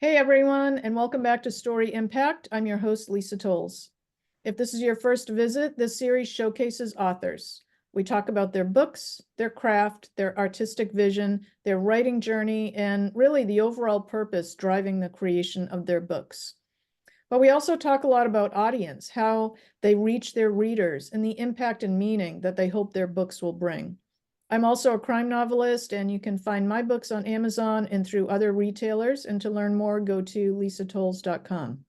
Hey everyone, and welcome back to Story Impact. I'm your host, Lisa Tolles. If this is your first visit, this series showcases authors. We talk about their books, their craft, their artistic vision, their writing journey, and really the overall purpose driving the creation of their books. But we also talk a lot about audience, how they reach their readers, and the impact and meaning that they hope their books will bring. I'm also a crime novelist, and you can find my books on Amazon and through other retailers. And to learn more, go to lisatolles.com.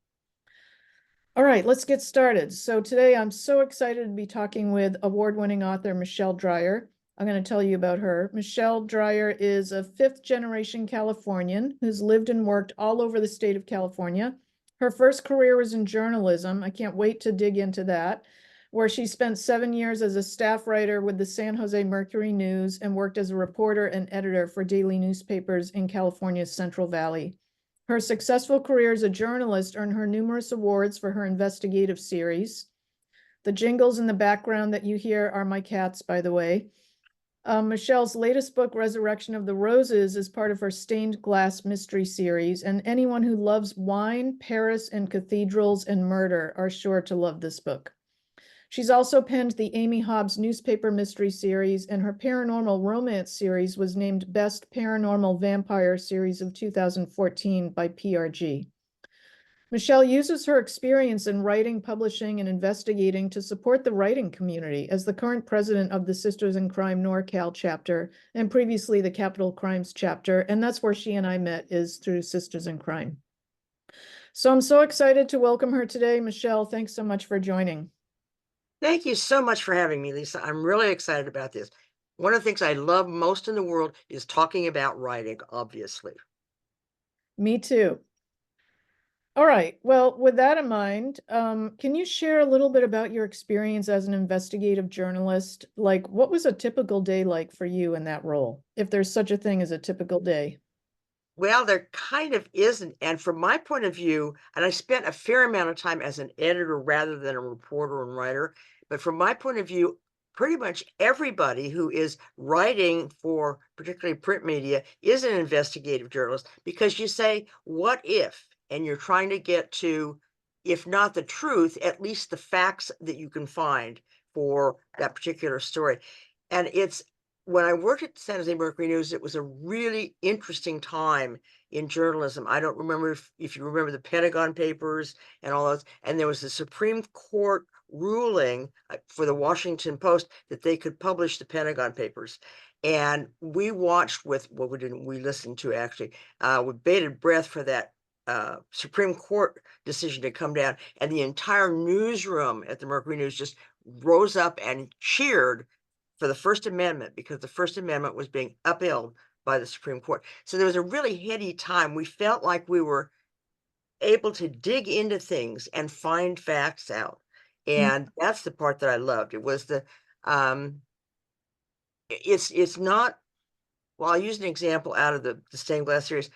All right, let's get started. So today I'm so excited to be talking with award-winning author Michele Drier. I'm going to tell you about her. Michele Drier is a fifth-generation Californian who's lived and worked all over the state of California. Her first career was in journalism. I can't wait to dig into that, where she spent 7 years as a staff writer with the San Jose Mercury News and worked as a reporter and editor for daily newspapers in California's Central Valley. Her successful career as a journalist earned her numerous awards for her investigative series. The jingles in the background that you hear are my cats, by the way. Michele's latest book, Resurrection of the Roses, is part of her Stained Glass mystery series, and anyone who loves wine, Paris, and cathedrals and murder are sure to love this book. She's also penned the Amy Hobbs newspaper mystery series, and her paranormal romance series was named Best Paranormal Vampire Series of 2014 by PRG. Michele uses her experience in writing, publishing, and investigating to support the writing community as the current president of the Sisters in Crime NorCal chapter and previously the Capital Crimes chapter. And that's where she and I met, is through Sisters in Crime. So I'm so excited to welcome her today. Michele, thanks so much for joining. Thank you so much for having me, Lisa. I'm really excited about this. One of the things I love most in the world is talking about writing, obviously. Me too. All right. Well, with that in mind, can you share a little bit about your experience as an investigative journalist? Like, what was a typical day like for you in that role, if there's such a thing as a typical day? Well, there kind of isn't. And from my point of view, and I spent a fair amount of time as an editor rather than a reporter and writer, but from my point of view, pretty much everybody who is writing for particularly print media is an investigative journalist because you say, what if? And you're trying to get to, if not the truth, at least the facts that you can find for that particular story. And it's when I worked at San Jose Mercury News, it was a really interesting time in journalism. I don't remember if you remember the Pentagon Papers and all those. And there was a Supreme Court ruling for the Washington Post that they could publish the Pentagon Papers. And we watched with, well, we didn't, we listened to actually, with bated breath for that Supreme Court decision to come down. And the entire newsroom at the Mercury News just rose up and cheered for the First Amendment because the First Amendment was being upheld by the Supreme Court. So there was a really heady time. We felt like we were able to dig into things and find facts out. Mm. And that's the part that I loved. It was the it's not, well, I'll use an example out of the stained glass series.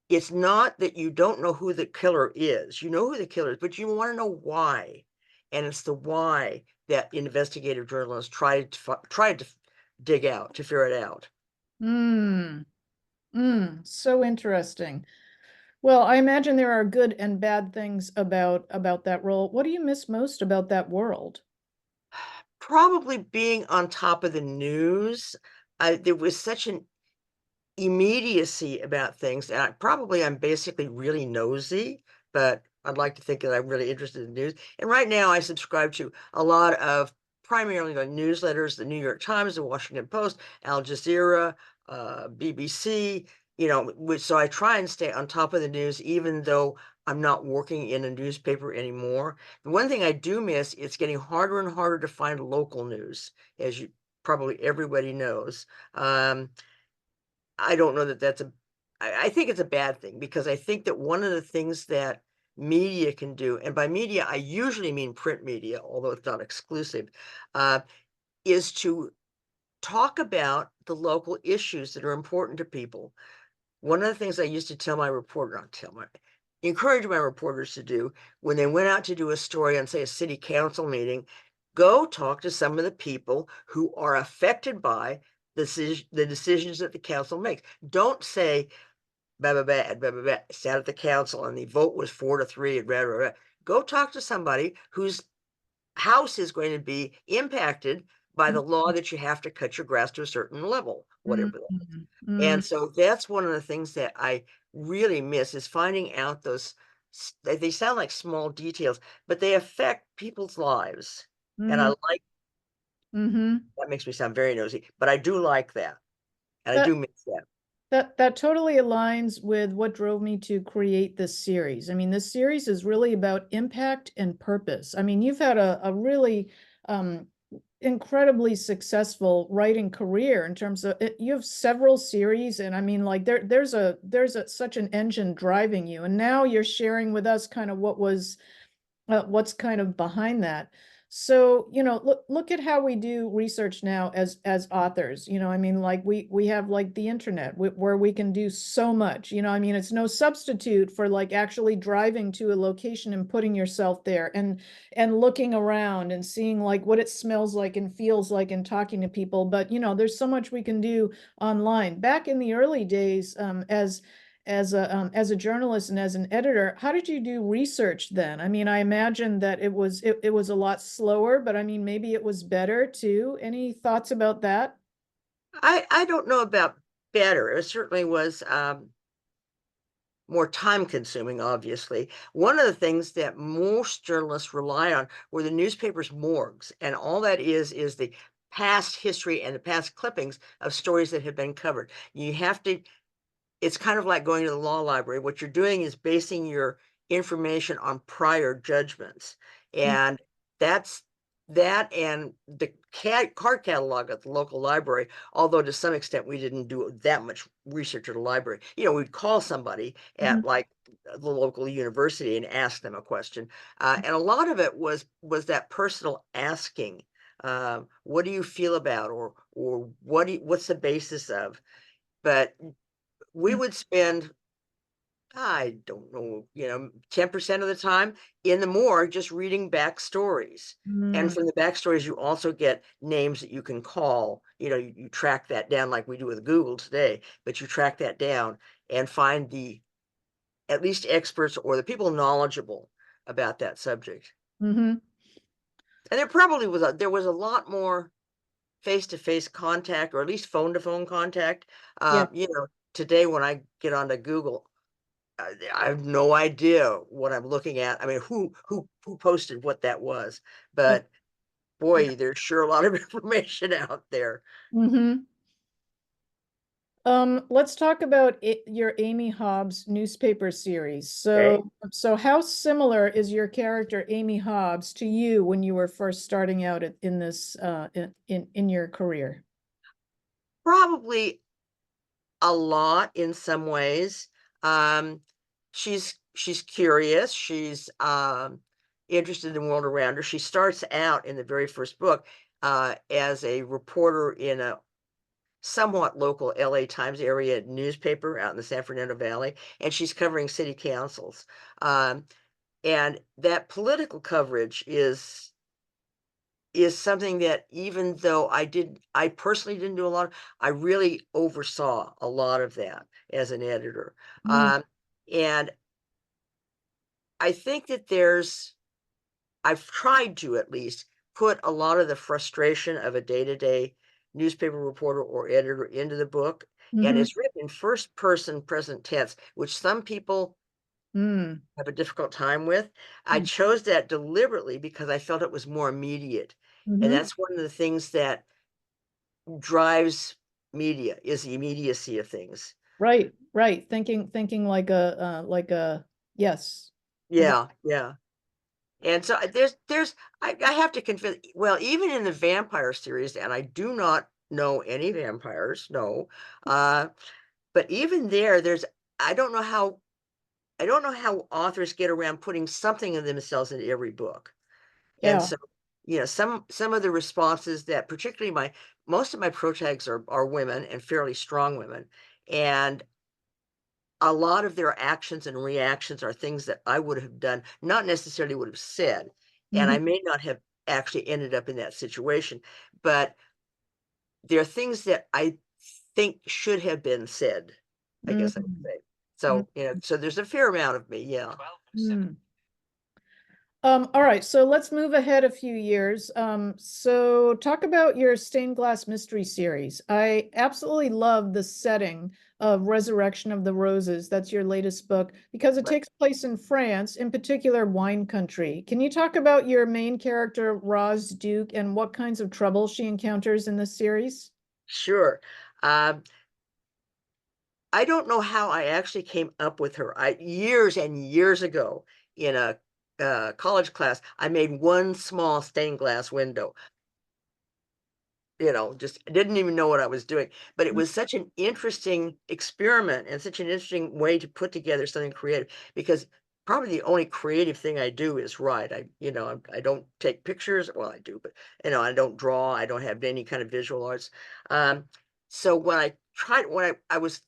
It's not that you don't know who the killer is. You know who the killer is, but you want to know why. And it's the why that investigative journalists tried to dig out, to figure it out. So interesting. Well, I imagine there are good and bad things about that role. What do you miss most about that world? Probably being on top of the news. There was such an immediacy about things. And I'm basically really nosy, but I'd like to think that I'm really interested in news. And right now I subscribe to a lot of primarily the newsletters, the New York Times, the Washington Post, Al Jazeera, BBC, so I try and stay on top of the news, even though I'm not working in a newspaper anymore. The one thing I do miss, it's getting harder and harder to find local news, as you probably everybody knows. I don't know that that's I think it's a bad thing because I think that one of the things that media can do, and by media, I usually mean print media, although it's not exclusive, uh, is to talk about the local issues that are important to people. One of the things I used to tell my reporter, not tell my, encourage my reporters to do when they went out to do a story on, say, a city council meeting, go talk to some of the people who are affected by the decisions that the council makes. Don't say blah, blah, blah, blah, blah, blah, sat at the council and the vote was 4-3 and blah, blah, blah. Go talk to somebody whose house is going to be impacted by the law that you have to cut your grass to a certain level, whatever that is. Mhm. Mm. And so that's one of the things that I really miss is finding out those, they sound like small details, but they affect people's lives. And I Mm. like, Mhm. that makes me sound very nosy, but I do like that. And I That do miss that. that totally aligns with what drove me to create this series. I mean, this series is really about impact and purpose. I mean, you've had a really um, incredibly successful writing career in terms of it, you have several series, and I mean, like there's such an engine driving you, and now you're sharing with us kind of what's kind of behind that. So, look at how we do research now as authors. I mean, like we have like the internet where we can do so much. I mean, it's no substitute for like actually driving to a location and putting yourself there and looking around and seeing like what it smells like and feels like and talking to people. But there's so much we can do online. Back in the early days, as a journalist and as an editor, how did you do research then? I mean, I imagine that it was a lot slower, but I mean, maybe it was better too. Any thoughts about that? I don't know about better. It certainly was more time consuming, obviously. One of the things that most journalists rely on were the newspaper's morgues. And all that is the past history and the past clippings of stories that have been covered. You have to, it's kind of like going to the law library. What you're doing is basing your information on prior judgments. And that's that and the card catalog at the local library, although to some extent we didn't do that much research at a library. We'd call somebody Mhm. at like the local university and ask them a question. And a lot of it was that personal asking. What do you feel about, or what's the basis of? But we would spend, I don't know, 10% of the time in the morgue just reading back stories. And Mm. from the backstories, you also get names that you can call. You track that down like we do with Google today, but you track that down and find the at least experts or the people knowledgeable about that subject. Mhm. And there was a lot more face-to-face contact, or at least phone-to-phone contact. Yeah. Today when I get onto Google, I have no idea what I'm looking at. I mean, who posted what that was? Yeah. But Yeah. boy, there's sure a lot of information out there. Hmm. Let's talk about your Amy Hobbs newspaper series. Okay. So how similar is your character Amy Hobbs to you when you were first starting out in this in your career? Probably a lot in some ways. Um, she's curious. She's interested in the world around her. She starts out in the very first book as a reporter in a somewhat local LA Times area newspaper out in the San Fernando Valley, and she's covering city councils. Um, and that political coverage is something that, even though I personally didn't do a lot of, I really oversaw a lot of that as an editor. Mm. And I think that I've tried to at least put a lot of the frustration of a day-to-day newspaper reporter or editor into the book. And Hmm. it's written in first person present tense, which some people Mm. have a difficult time with. I chose that deliberately because I felt it was more immediate. And Mm-hmm. that's one of the things that drives media, is the immediacy of things. Right, right. Thinking like a yes. About Yeah, yeah. And so I have to confess, well, even in the vampire series, and I do not know any vampires, no. Uh, but even there's I don't know how I don't know how authors get around putting something of themselves into every book. And yeah. so, some of the responses that, particularly most of my protags are women, and fairly strong women. And a lot of their actions and reactions are things that I would have done, not necessarily would have said, and Hmm. I may not have actually ended up in that situation, but there are things that I think should have been said, I guess I would Mm. say. So, so there's a fair amount of me, yeah. Mm. All right, so let's move ahead a few years. So talk about your stained glass mystery series. I absolutely love the setting of Resurrection of the Roses. That's your latest book because it Right. takes place in France, in particular wine country. Can you talk about your main character, Roz Duke, and what kinds of trouble she encounters in this series? Sure. Um, I don't know how I actually came up with her. Years and years ago in a college class, I made one small stained glass window. Just didn't even know what I was doing. But it was such an interesting experiment and such an interesting way to put together something creative because probably the only creative thing I do is write. I don't take pictures. Well, I do, but I don't draw. I don't have any kind of visual arts. Um, so when I was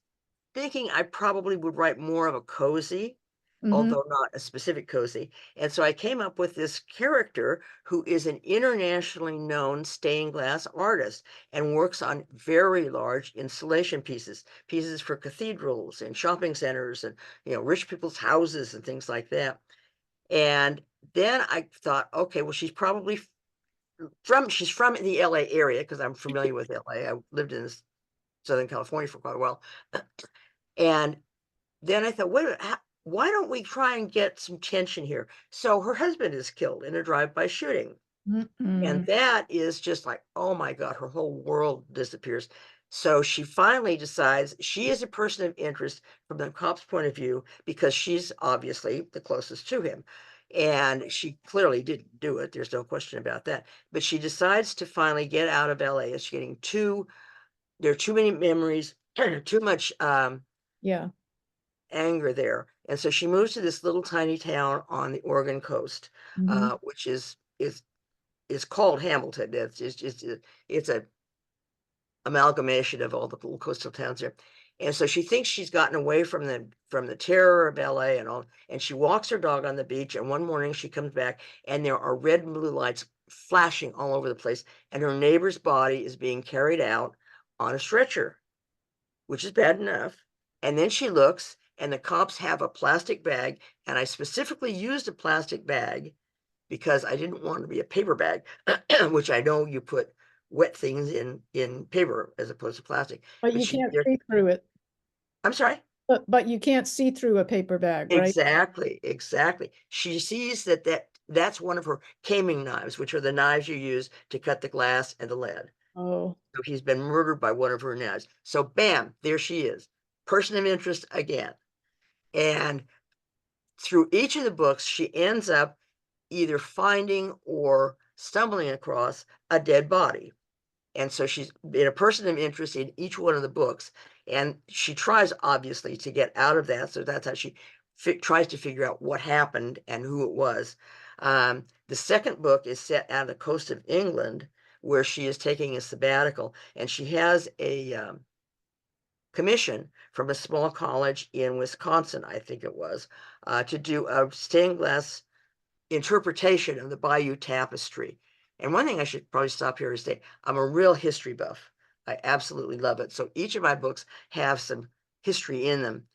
thinking I probably would write more of a cozy, Mm-hmm. although not a specific cozy. And so I came up with this character who is an internationally known stained glass artist and works on very large installation pieces for cathedrals and shopping centers and rich people's houses and things like that. And then I thought, okay, well, she's from the LA area because I'm familiar with LA. I lived in Southern California for quite a while. And then I thought, wait a minute, why don't we try and get some tension here? So her husband is killed in a drive-by shooting. And Mm-mm. that is just like, oh my God, her whole world disappears. So she finally decides she is a person of interest from the cop's point of view because she's obviously the closest to him. And she clearly didn't do it. There's no question about that. But she decides to finally get out of LA. It's getting there are too many memories, too much Yeah. anger there. And so she moves to this little tiny town on the Oregon coast, Mm-hmm. which is called Hamilton. It's a amalgamation of all the little coastal towns there. And so she thinks she's gotten away from the terror of LA and all. And she walks her dog on the beach. And one morning she comes back and there are red and blue lights flashing all over the place. And her neighbor's body is being carried out on a stretcher, which is bad enough. And then she looks, and the cops have a plastic bag. And I specifically used a plastic bag because I didn't want it to be a paper bag, which I know you put wet things in paper as opposed to plastic. But But you can't see through it. I'm sorry. But you can't see through a paper bag, right? Exactly, exactly. She sees that's one of her caming knives, which are the knives you use to cut the glass and the lead. Oh. So he's been murdered by one of her knives. So bam, there she is, person of interest again. And through each of the books, she ends up either finding or stumbling across a dead body. And so she's been a person of interest in each one of the books. And she tries, obviously, to get out of that. So that's how she tries to figure out what happened and who it was. The second book is set on the coast of England, where she is taking a sabbatical. And she has a commission from a small college in Wisconsin, I think it was, to do a stained glass interpretation of the Bayeux Tapestry. And one thing I should probably stop here to say, I'm a real history buff. I absolutely love it. So each of my books have some history in them.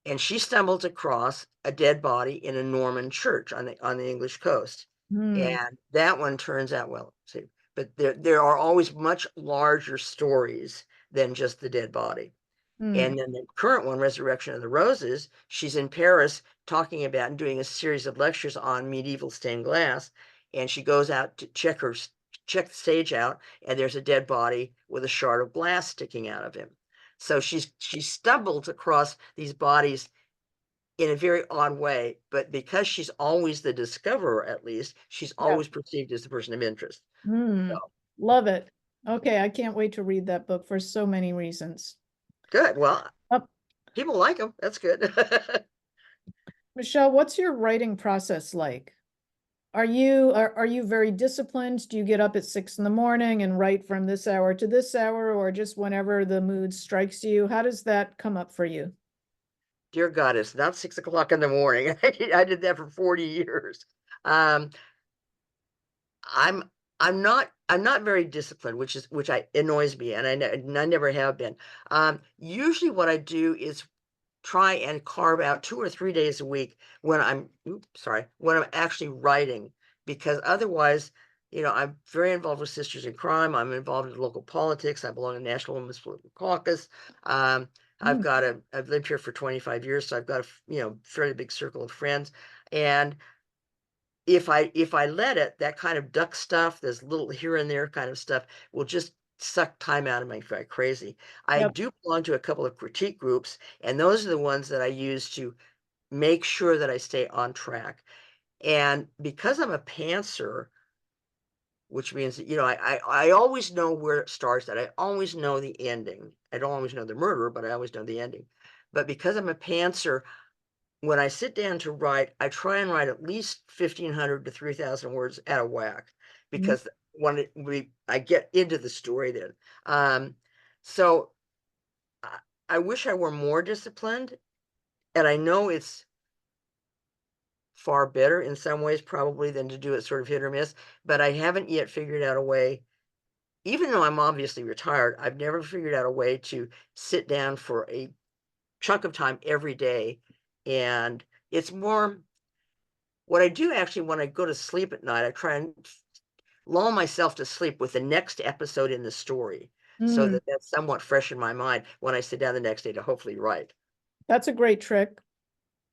And she stumbled across a dead body in a Norman church on the English coast. Hmm. And that one turns out, well, see, but there are always much larger stories than just the dead body. Hmm. And then the current one, Resurrection of the Roses, she's in Paris talking about and doing a series of lectures on medieval stained glass. And she goes out to check the stage out, and there's a dead body with a shard of glass sticking out of him. So she stumbles across these bodies in a very odd way, but because she's always the discoverer, at least, she's Yeah. always perceived as the person of interest. Hmm. So Love it. Okay, I can't wait to read that book for so many reasons. good. Well, Uh, people like them. That's good. Michelle, what's your writing process like? Are you very disciplined? Do you get up at 6 in the morning and write from this hour to this hour, or just whenever the mood strikes you? How does that come up for you? Dear God, it's not 6 o'clock in the morning. I did that for 40 years. Um, I'm I'm not very disciplined, which annoys me, and I never have been. Usually what I do is try and carve out 2 or 3 days a week when when I'm actually writing, because otherwise, I'm very involved with Sisters in Crime. I'm involved in local politics. I belong to the National Women's Political Caucus. Um, Mm, I've lived here for 25 years, so I've got a, fairly big circle of friends. And if I let it, that kind of duck stuff, this little here and there kind of stuff will just suck time out of me like crazy. I yep. do belong to a couple of critique groups, and those are the ones that I use to make sure that I stay on track. And because I'm a pantser, which means that, I always know where it starts, that I always know the ending. I don't always know the murderer, but I always know the ending. But because I'm a pantser, when I sit down to write, I try and write at least 1,500 to 3,000 words at a whack, Mhm. because I get into the story then. So I, I wish I were more disciplined, and I know it's far better in some ways probably than to do it sort of hit or miss, but I haven't yet figured out a way. Even though I'm obviously retired, I've never figured out a way to sit down for a chunk of time every day. And it's more what I do actually when I go to sleep at night. I try and lull myself to sleep with the next episode in the story, so Mm, that that's somewhat fresh in my mind when I sit down the next day to hopefully write. that's a great trick.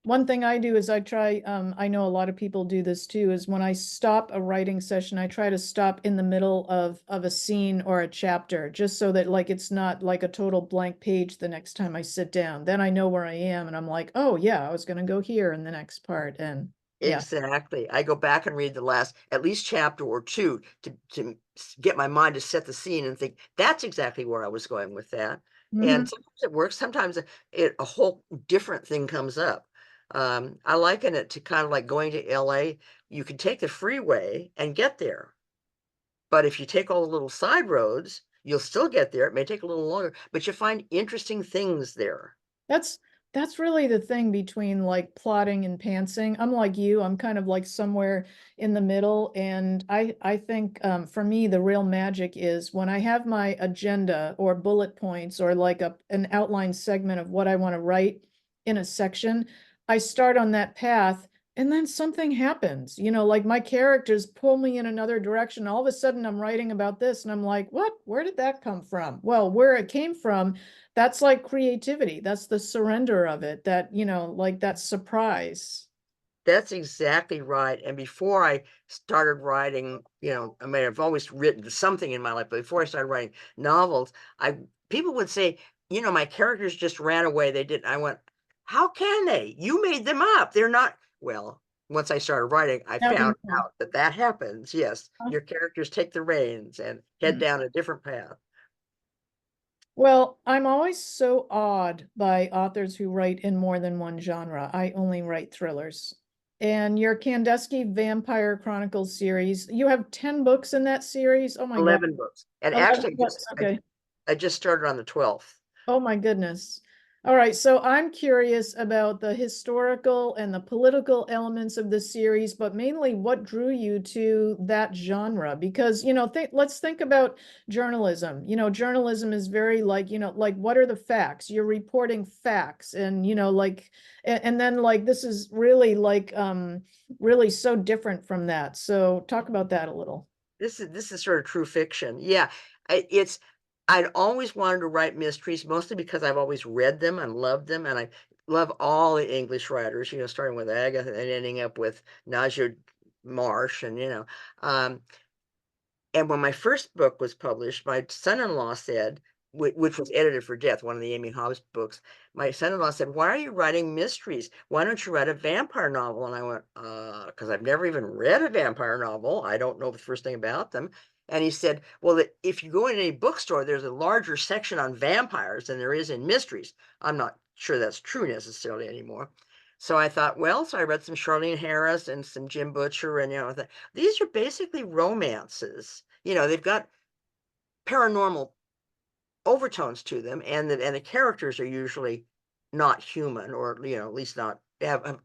One thing I do is I try, I know a lot of people do this too, is when I stop a writing session, I try to stop in the middle of a scene or a chapter, just so that like it's not like a total blank page the next time I sit down. Then I know where I am and I'm like, oh yeah, I was gonna go here in the next part. And yeah. Exactly. I go back and read the last at least chapter or two to get my mind to set the scene and think that's exactly where I was going with that. And Hmm. sometimes it works. Sometimes a whole different thing comes up. I liken it to kind of like going to LA. You can take the freeway and get there, but if you take all the little side roads, you'll still get there. It may take a little longer, but you find interesting things there. That's that's really the thing between like plotting and pantsing. I'm like you, I'm kind of like somewhere in the middle. And I think for me, the real magic is when I have my agenda or bullet points or like an outline segment of what I want to write in a section, I start on that path and then something happens. Like my characters pull me in another direction. All of a sudden I'm writing about this and I'm like, what? Where did that come from? Well, where it came from, that's like creativity. That's the surrender of it, that, like that surprise. That's exactly right. And before I started writing, I mean, I've always written something in my life, but before I started writing novels, I people would say, my characters just ran away. They didn't. I went, how can they? You made them up. They're not. Well, once I started writing, I Now we found know. out that that happens. Yes, Huh? your characters take the reins and head Mm. down a different path. Well, I'm always so awed by authors who write in more than one genre. I only write thrillers. And your Kandinsky Vampire Chronicles series, you have 10 books in that series. Oh my God. 11 books. And 11 actually, books. Okay. I just started on the 12th. Oh my goodness. All right, so I'm curious about the historical and the political elements of the series, but mainly what drew you to that genre? Because, let's think about journalism. Journalism is very like, like what are the facts? You're reporting facts and, like, and then like this is really like really so different from that. So talk about that a little. This is sort of true fiction. Yeah, it's I'd always wanted to write mysteries, mostly because I've always read them and loved them, and I love all the English writers. Starting with Agatha and ending up with Nadia Marsh, and um, and when my first book was published, my son-in-law said, which was edited for death, one of the Amy Hobbs books, my son-in-law said, why are you writing mysteries? Why don't you write a vampire novel? And I went, because I've never even read a vampire novel. I don't know the first thing about them. And he said, well, if you go in any bookstore, there's a larger section on vampires than there is in mysteries. I'm not sure that's true necessarily anymore. So I thought, well, so I read some Charlene Harris and some Jim Butcher, and these are basically romances. They've got paranormal overtones to them, and the characters are usually not human, or at least not have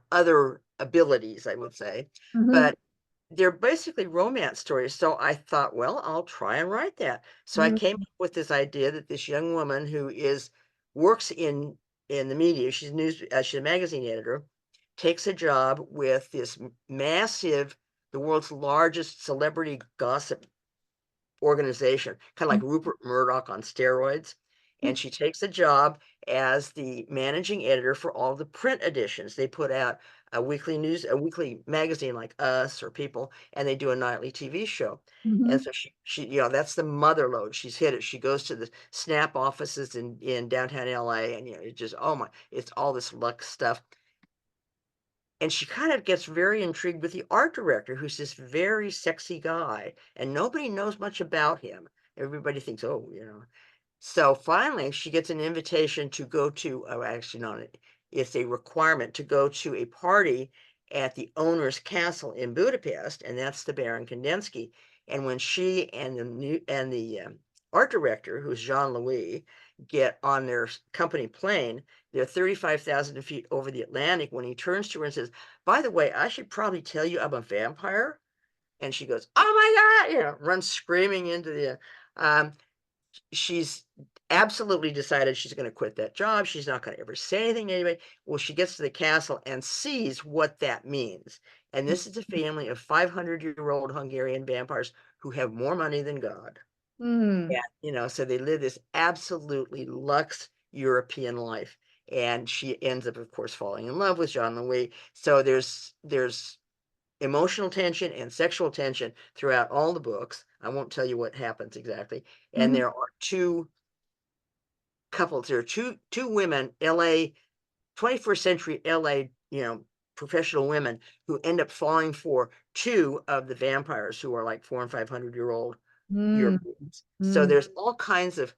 other abilities, I would say. Mhm. But they're basically romance stories. So I thought, well, I'll try and write that. So I Mhm. came up with this idea that this young woman who is works in the media. She's a magazine editor, takes a job with this massive, the world's largest celebrity gossip organization, kind of like Rupert Murdoch on steroids. And she takes a job as the managing editor for all the print editions. They put out a weekly magazine like Us or People, and they do a nightly TV show. And Mhm. so that's the mother lode. She's hit it. She goes to the Snap offices in downtown LA, and it just, oh my, it's all this Lux stuff. And she kind of gets very intrigued with the art director, who's this very sexy guy, and nobody knows much about him. Everybody thinks, oh, So finally, she gets an invitation to go to, oh, actually, not, it's a requirement to go to a party at the owner's castle in Budapest, and that's the Baron Kandinsky. And when she and the art director, who's Jean-Louis, get on their company plane, they're 35,000 feet over the Atlantic when he turns to her and says, by the way, I should probably tell you I'm a vampire. And she goes, oh my God, runs screaming into she's absolutely decided she's going to quit that job. She's not going to ever say anything to anybody. Well, she gets to the castle and sees what that means. And this is a family of 500-year-old Hungarian vampires who have more money than God. Mm. Yeah, so they live this absolutely luxe European life. And she ends up, of course, falling in love with Jean Louis. So there's emotional tension and sexual tension throughout all the books. I won't tell you what happens exactly. And Mhm. there are two couples. There are two women, LA, 21st century LA, professional women who end up falling for two of the vampires who are like 400 and 500-year-old Mm. Europeans. So Mm. there's all kinds of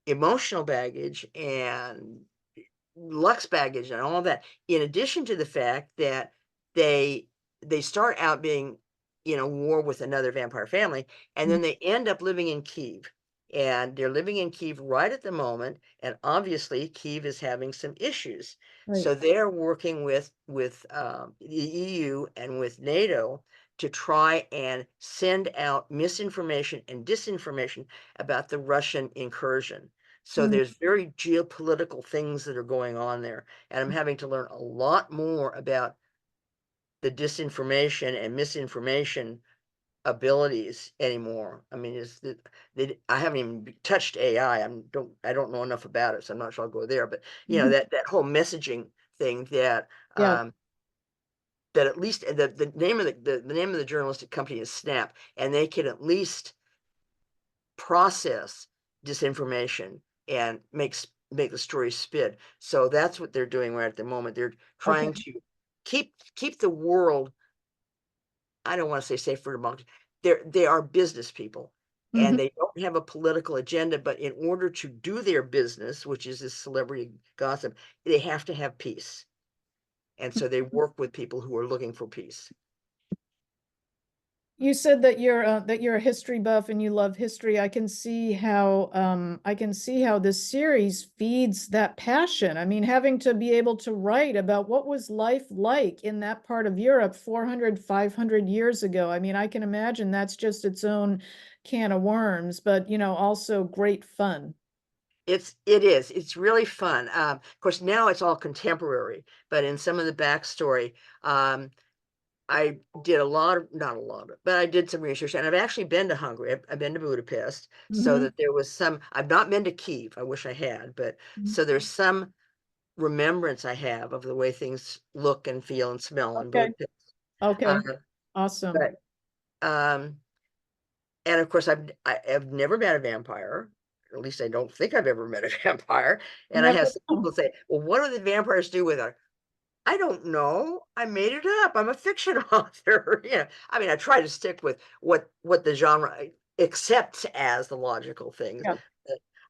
emotional baggage and Lux baggage and all that, in addition to the fact that they they start out being in a war with another vampire family, and Mm. then they end up living in Kiev. And they're living in Kiev right at the moment, and obviously Kiev is having some issues. Right. So they're working with the EU and with NATO to try and send out misinformation and disinformation about the Russian incursion. So Mm. there's very geopolitical things that are going on there. And I'm having to learn a lot more about the disinformation and misinformation abilities anymore. I mean, I haven't even touched AI. I don't know enough about it, so I'm not sure I'll go there. But Mhm. that whole messaging thing Yeah. that at least the name of the name of the journalistic company is Snap, and they can at least process disinformation and make the story spin. So that's what they're doing right at the moment. They're Okay. trying to keep the world, I don't want to say safe for democracy. They are business people, Mhm. and they don't have a political agenda, but in order to do their business, which is this celebrity gossip, they have to have peace. And so they work with people who are looking for peace. You said that you're a history buff and you love history. I can see how this series feeds that passion. I mean, having to be able to write about what was life like in that part of Europe 400, 500 years ago. I mean, I can imagine that's just its own can of worms, but also great fun. It's really fun. Of course, now it's all contemporary, but in some of the backstory, I did a lot of, not a lot, but I did some research, and I've actually been to Hungary. I've been to Budapest, so Hmm. that there was some. I've not been to Kiev. I wish I had, but so there's some remembrance I have of the way things look and feel and smell in Okay. Budapest. Uh, Okay. Awesome. but and of course, I've never met a vampire. At least I don't think I've ever met a vampire. And I Never have some know. people say, "Well, what do the vampires do with it?" I don't know. I made it up. I'm a fiction author. Yeah. I mean, I try to stick with what the genre accepts as the logical things. Yeah.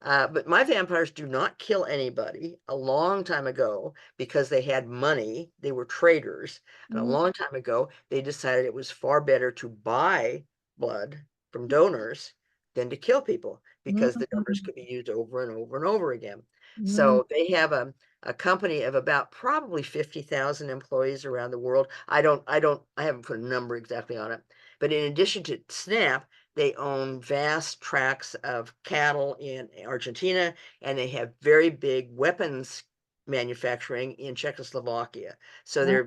But my vampires do not kill anybody. A long time ago, because they had money, they were traders. And a Mhm. long time ago, they decided it was far better to buy blood from donors than to kill people because the donors Mhm. could be used over and over and over again. Mhm. So they have a company of about probably 50,000 employees around the world. I haven't put a number exactly on it. But in addition to Snap, They own vast tracts of cattle in Argentina, and they have very big weapons manufacturing in Czechoslovakia. So Wow.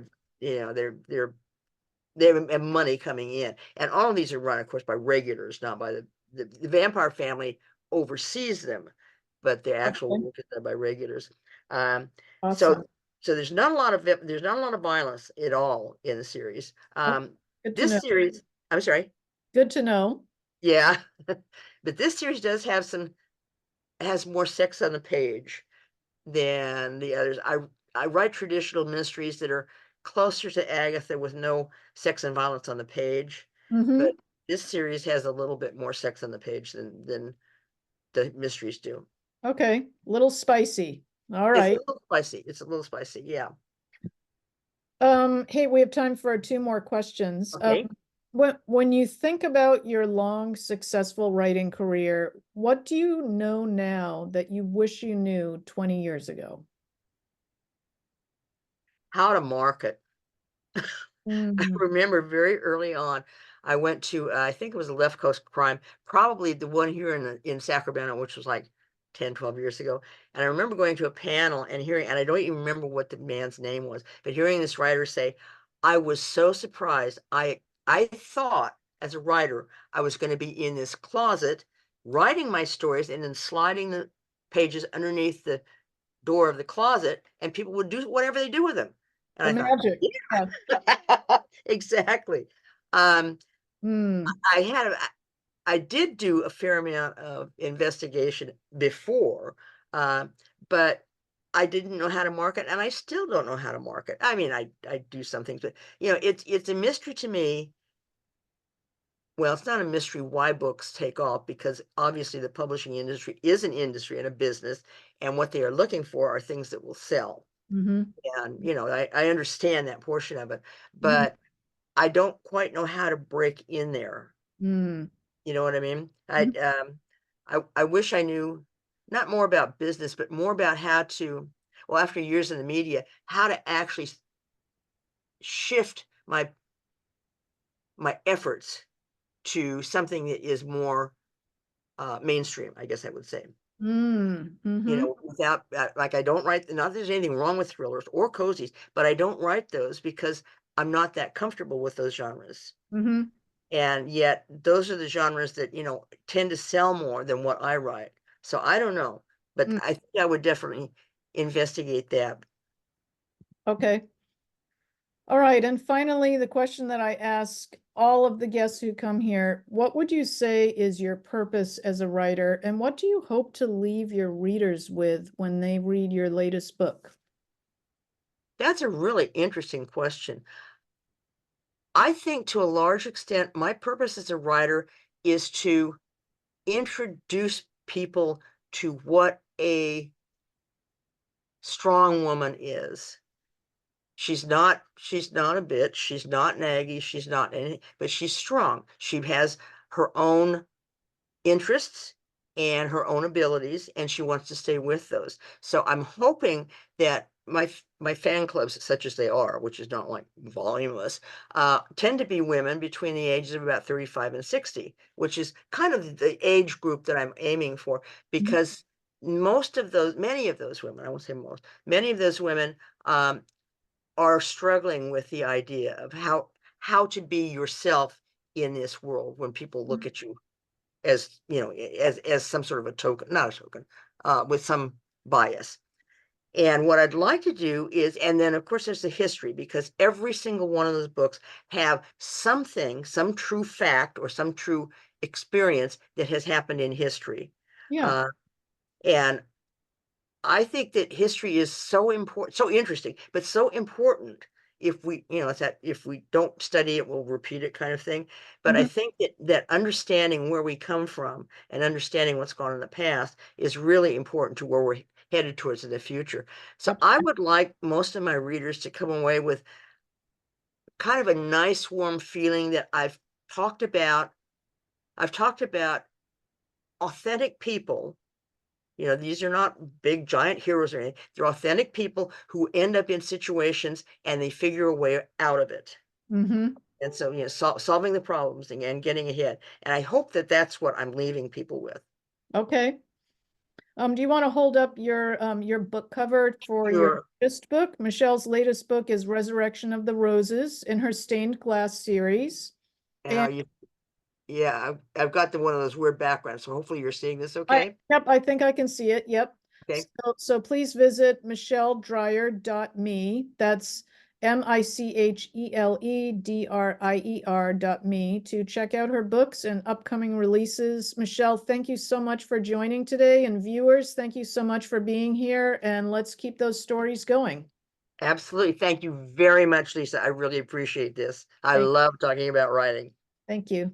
they have money coming in, and all of these are run, of course, by regulars, not by the vampire family oversees them, but the actual Okay. work is done by regulars. Um, so Awesome. so there's not a lot of violence at all in the series. Oh, good to This know. series, I'm sorry, Good to know. yeah, but this series does have has more sex on the page than the others. I write traditional mysteries that are closer to Agatha with no sex and violence on the page, but Mm-hmm. this series has a little bit more sex on the page than the mysteries do. Okay. Little spicy. All It's a right. little spicy. It's a little spicy. Yeah. Hey, we have time for two more questions. Okay. When you think about your long, successful writing career, what do you know now that you wish you knew 20 years ago? How to market. I Mm-hmm. remember very early on, I went to, I think it was a Left Coast Crime, probably the one here in Sacramento, which was like 10, 12 years ago. And I remember going to a panel and hearing, and I don't even remember what the man's name was, but hearing this writer say, I was so surprised. I thought as a writer, I was going to be in this closet writing my stories and then sliding the pages underneath the door of the closet, and people would do whatever they do with them. And The I thought, magic. Yeah. exactly. Um, Mm, I had a I did do a fair amount of investigation before, but I didn't know how to market, and I still don't know how to market. I mean, I do some things, but it's a mystery to me. Well, it's not a mystery why books take off because obviously the publishing industry is an industry and a business, and what they are looking for are things that will sell. mm-hmm. And I understand that portion of it, Mm-hmm. but I don't quite know how to break in there. Mm, You know what I mean? mhm. I wish I knew not more about business, but more about well, after years in the media, how to actually shift my efforts to something that is more mainstream, I guess I would say. Mm, mhm, Without like I don't write, not that there's anything wrong with thrillers or cozies, but I don't write those because I'm not that comfortable with those genres. mhm, And yet those are the genres that, tend to sell more than what I write. So I don't know, but mm. I think I would definitely investigate that. Okay. All right. And finally, the question that I ask all of the guests who come here, what would you say is your purpose as a writer, and what do you hope to leave your readers with when they read your latest book? That's a really interesting question. I think to a large extent, my purpose as a writer is to introduce people to what a strong woman is. She's not a bitch, she's not naggy, she's not anything, but she's strong. She has her own interests and her own abilities, and she wants to stay with those. So I'm hoping that my fan clubs, such as they are, which is not like voluminous, tend to be women between the ages of about 35 and 60, which is kind of the age group that I'm aiming for, Mhm. because many of those women, I won't say most, many of those women um, are struggling with the idea of how to be yourself in this world when people look at you as as some sort of a token, not a token, with some bias. And what I'd like to do is, and then of course there's the history, because every single one of those books have something, some true fact or some true experience that has happened in history. Yeah. uh, and I think that history is so important, so interesting, but so important. If we, it's that if we don't study it, we'll repeat it kind of thing. But I Mhm. think that understanding where we come from and understanding what's gone in the past is really important to where we're headed towards in the future. So Ab- I would like most of my readers to come away with kind of a nice, warm feeling that I've talked about authentic people. These are not big giant heroes or anything. They're authentic people who end up in situations and they figure a way out of it. Mhm. And so, solving the problems and getting ahead. And I hope that that's what I'm leaving people with. Okay. Do you want to hold up your book cover for your Sure. latest book? Michelle's latest book is Resurrection of the Roses in her Stained Glass series. And And I've got one of those weird backgrounds, so hopefully you're seeing this okay. yep, I think I can see it. Yep. Okay. So please visit micheledrier.me. That's micheledrier.me to check out her books and upcoming releases. Michele, thank you so much for joining today. And viewers, thank you so much for being here. And let's keep those stories going. Absolutely. Thank you very much, Lisa. I really appreciate this. I Thank, love talking about writing. thank you.